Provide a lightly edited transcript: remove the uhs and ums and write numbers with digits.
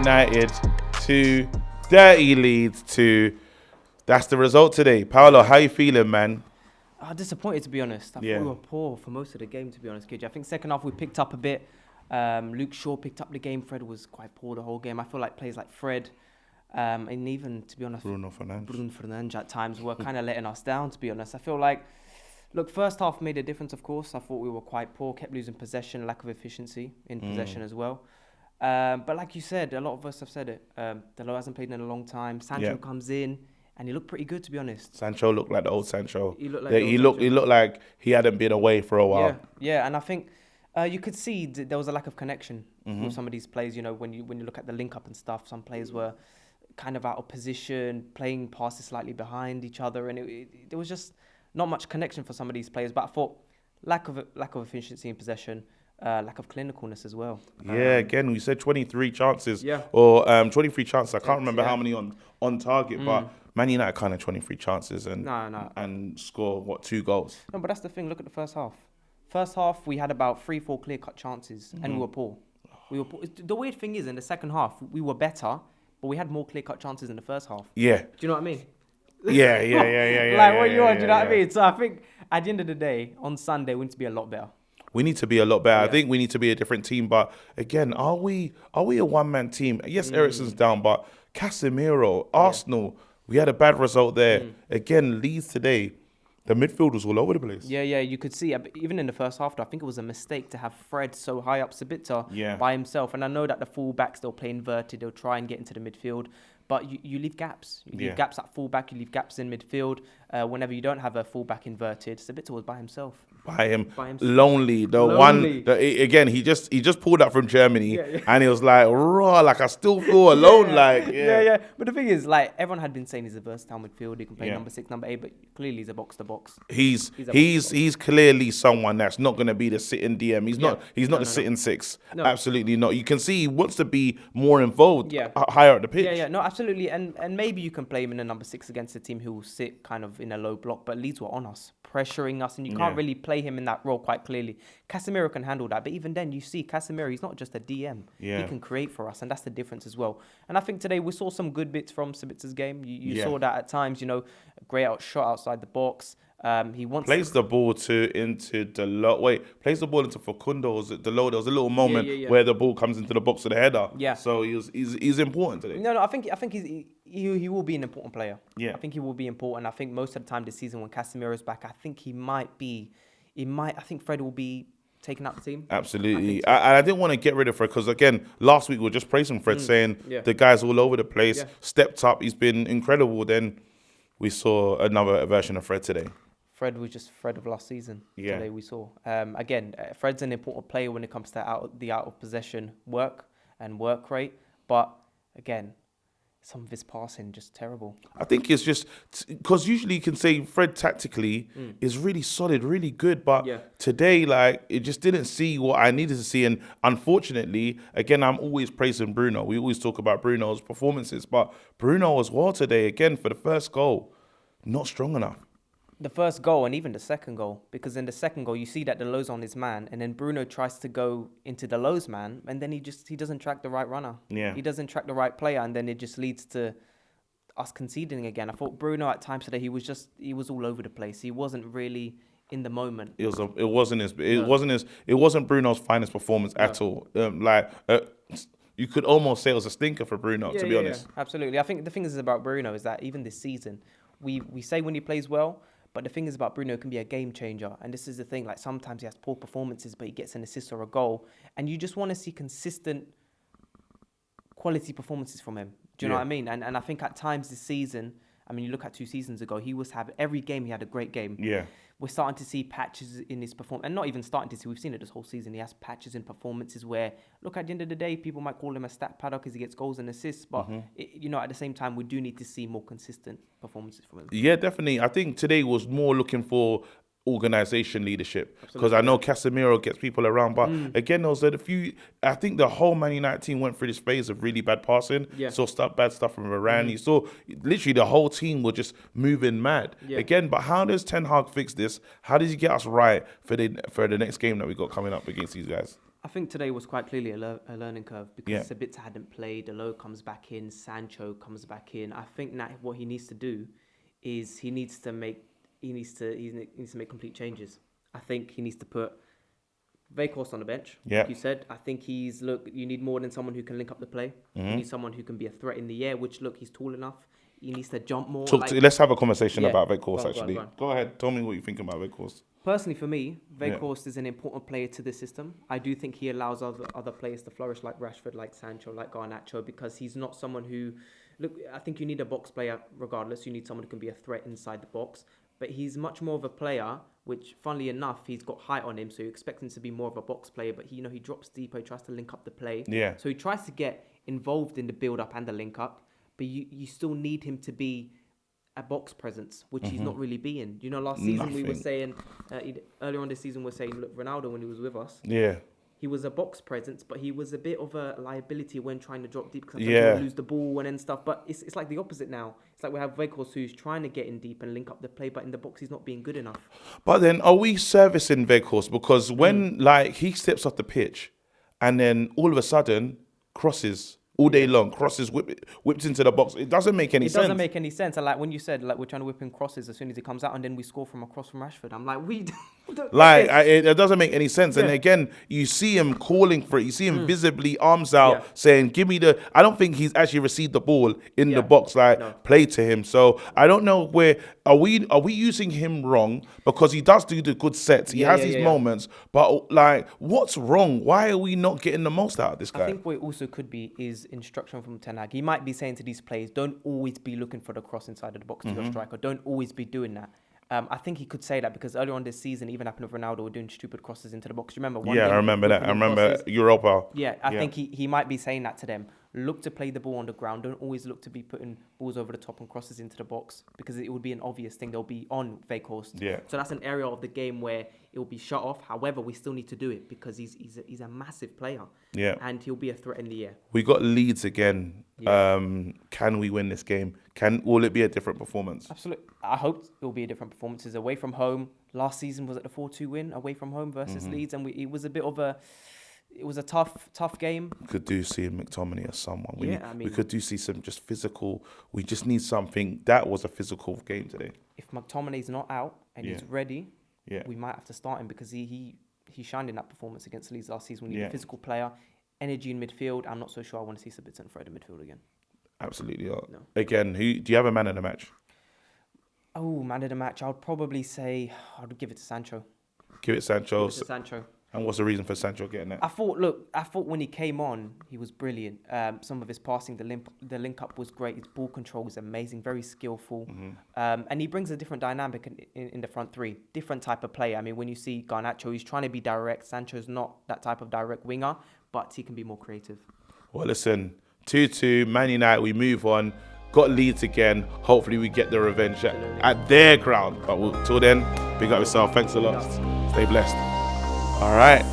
United 2, dirty Leeds 2. That's the result today. Paulo, how you feeling, man? Disappointed, to be honest. I thought we were poor for most of the game, to be honest, KJ. I think second half we picked up a bit. Luke Shaw picked up the game. Fred was quite poor the whole game. I feel like players like Fred and even, to be honest, Bruno Fernandes at times were kind of letting us down, to be honest. I feel like, look, first half made a difference, of course. I thought we were quite poor, kept losing possession, lack of efficiency in possession as well. But like you said, a lot of us have said it. Delo hasn't played in a long time. Sancho comes in. And he looked pretty good, to be honest. Sancho looked like the old Sancho. He looked like he looked like he hadn't been away for a while. Yeah, and I think you could see there was a lack of connection with some of these players. You know, when you look at the link up and stuff, some players were kind of out of position, playing passes slightly behind each other, and there was just not much connection for some of these players. But I thought lack of efficiency in possession. Lack of clinicalness as well. Again, we said 23 chances or 23 chances. I can't remember how many on target, but Man United kind of 23 chances and score, 2 goals? No, but that's the thing. Look at the first half. First half, we had about 3-4 clear-cut chances and we were poor. The weird thing is, in the second half, we were better, but we had more clear-cut chances in the first half. Yeah. Do you know what I mean? Yeah. Like, what you want, do you know what I mean? So I think at the end of the day, on Sunday, we need to be a lot better. We need to be a lot better. I think we need to be a different team. But again, are we a one-man team? Yes, Eriksen's down, but Casemiro, Arsenal, we had a bad result there. Again, Leeds today, the midfield was all over the place. Yeah, you could see, even in the first half, I think it was a mistake to have Fred so high up Sabitzer by himself. And I know that the full-backs, they'll play inverted, they'll try and get into the midfield. But you leave gaps. You leave gaps at full-back, you leave gaps in midfield. Whenever you don't have a full-back inverted, Sabitzer was by himself. By himself. Lonely. Again, he just pulled up from Germany and he was like, raw, like I still feel alone. But the thing is, like, everyone had been saying he's a versatile midfielder. He can play number 6, number 8, but clearly he's a box-to-box. He's clearly someone that's not going to be the sitting DM. He's not the sitting 6. No. Absolutely not. You can see he wants to be more involved higher up the pitch. No, absolutely. And maybe you can play him in a number 6 against a team who will sit kind of in a low block, but Leeds were on us, pressuring us, and you can't really play him in that role quite clearly. Casemiro can handle that, but even then, you see Casemiro, he's not just a DM. He can create for us, and that's the difference as well. And I think today we saw some good bits from Sabitzer's game. You saw that at times, a great shot outside the box. He plays the ball into Delo. Plays the ball into Facundo. Was it Delo? There was a little moment where the ball comes into the box with the header. Yeah. So he's important today. No, I think he will be an important player. Yeah. I think he will be important. I think most of the time this season when Casemiro's back, I think I think Fred will be taken out the team. Absolutely. I didn't want to get rid of Fred because, again, last week we were just praising Fred, saying the guy's all over the place, stepped up, he's been incredible. Then we saw another version of Fred today. Fred was just Fred of last season. Today we saw. Again, Fred's an important player when it comes to out of possession work and work rate. But again, some of his passing just terrible. I think it's just because usually you can say Fred tactically is really solid, really good. But today, it just didn't see what I needed to see. And unfortunately, again, I'm always praising Bruno. We always talk about Bruno's performances. But Bruno as well today, again, for the first goal, not strong enough. The first goal and even the second goal, because in the second goal you see that Delo's on his man, and then Bruno tries to go into Delo's man, and then he doesn't track the right runner. Yeah, he doesn't track the right player, and then it just leads to us conceding again. I thought Bruno at times today he was all over the place. He wasn't really in the moment. It wasn't Bruno's finest performance at all. You could almost say it was a stinker for Bruno, to be honest. Yeah, absolutely. I think the thing is about Bruno is that even this season, we say when he plays well. But the thing is about Bruno, can be a game changer. And this is the thing, sometimes he has poor performances, but he gets an assist or a goal. And you just want to see consistent quality performances from him. Do you know what I mean? And I think at times this season, you look at 2 seasons ago, every game he had a great game. Yeah. We're starting to see patches in his performance, and not even starting to see, we've seen it this whole season. He has patches in performances where, look, at the end of the day, people might call him a stat padder because he gets goals and assists, but, at the same time, we do need to see more consistent performances from him. Yeah, definitely. I think today was more looking for organisation leadership, because I know Casemiro gets people around, but again, there was a few. I think the whole Man United team went through this phase of really bad passing. Saw bad stuff from Varane. You saw literally the whole team were just moving mad again. But how does Ten Hag fix this? How does he get us right for the next game that we got coming up against these guys? I think today was quite clearly a learning curve because Sabitzer hadn't played. Delo comes back in. Sancho comes back in. I think now what he needs to do is he needs to make complete changes. I think he needs to put Weghorst on the bench. Like you said, I think you need more than someone who can link up the play. You need someone who can be a threat in the air, which, he's tall enough. He needs to jump more. Let's have a conversation about Weghorst, actually. Go ahead. Tell me what you think about Weghorst. Personally, for me, Weghorst is an important player to the system. I do think he allows other players to flourish, like Rashford, like Sancho, like Garnacho, because he's not someone who... I think you need a box player regardless. You need someone who can be a threat inside the box. But he's much more of a player, which, funnily enough, he's got height on him, so you expect him to be more of a box player. But he drops deeper, he tries to link up the play. Yeah. So he tries to get involved in the build-up and the link-up, but you still need him to be a box presence, which he's not really being. Last season we were saying, earlier on this season, we're saying, look, Ronaldo, when he was with us, he was a box presence, but he was a bit of a liability when trying to drop deep because he would lose the ball and stuff. But it's like the opposite now. It's like we have Weghorst who's trying to get in deep and link up the play, but in the box he's not being good enough. But then, are we servicing Weghorst? Because when he steps off the pitch, and then all of a sudden crosses all day long, crosses whips into the box. It doesn't make any sense. It doesn't make any sense. And like when you said, we're trying to whip in crosses as soon as he comes out, and then we score from a cross from Rashford. I'm like, it doesn't make any sense. And again, you see him calling for it. You see him visibly arms out, saying, "Give me the." I don't think he's actually received the ball in the box. Play to him. So I don't know where are we using him wrong, because he does do the good sets. He has these moments, but what's wrong? Why are we not getting the most out of this guy? I think what it also could be is instruction from Ten Hag. He might be saying to these players, don't always be looking for the cross inside of the box to your striker. Don't always be doing that. I think he could say that because earlier on this season, even happened with Ronaldo, doing stupid crosses into the box. You remember? I remember that. I remember Europa. I think he might be saying that to them. Look to play the ball on the ground. Don't always look to be putting balls over the top and crosses into the box, because it would be an obvious thing. They'll be on Weghorst. So that's an area of the game where it will be shut off. However, we still need to do it because he's a massive player. And he'll be a threat in the air. We got Leeds again. Can we win this game? Will it be a different performance? Absolutely. I hope it will be a different performance. It's away from home. Last season was it the 4-2 win away from home versus Leeds, and it was a bit of a... It was a tough game. We could do see McTominay as someone. We could do see some just physical. We just need something. That was a physical game today. If McTominay's not out and he's ready, we might have to start him, because he shined in that performance against Leeds last season. We need a physical player, energy in midfield. I'm not so sure I want to see Sabitzer and Fred in midfield again. Absolutely not. No. Again, do you have a man of the match? Oh, man of the match. I would probably say I'd give it to Sancho. Give it Sancho. Give it to Sancho. And what's the reason for Sancho getting that? I thought when he came on, he was brilliant. Some of his passing, the link up was great. His ball control was amazing, very skillful. And he brings a different dynamic in the front three, different type of player. I mean, when you see Garnacho, he's trying to be direct. Sancho's not that type of direct winger, but he can be more creative. Well, listen, 2-2, Man United, we move on. Got Leeds again. Hopefully we get the revenge at their ground. But till then, big up yourself. Thanks a lot. Stay blessed. All right.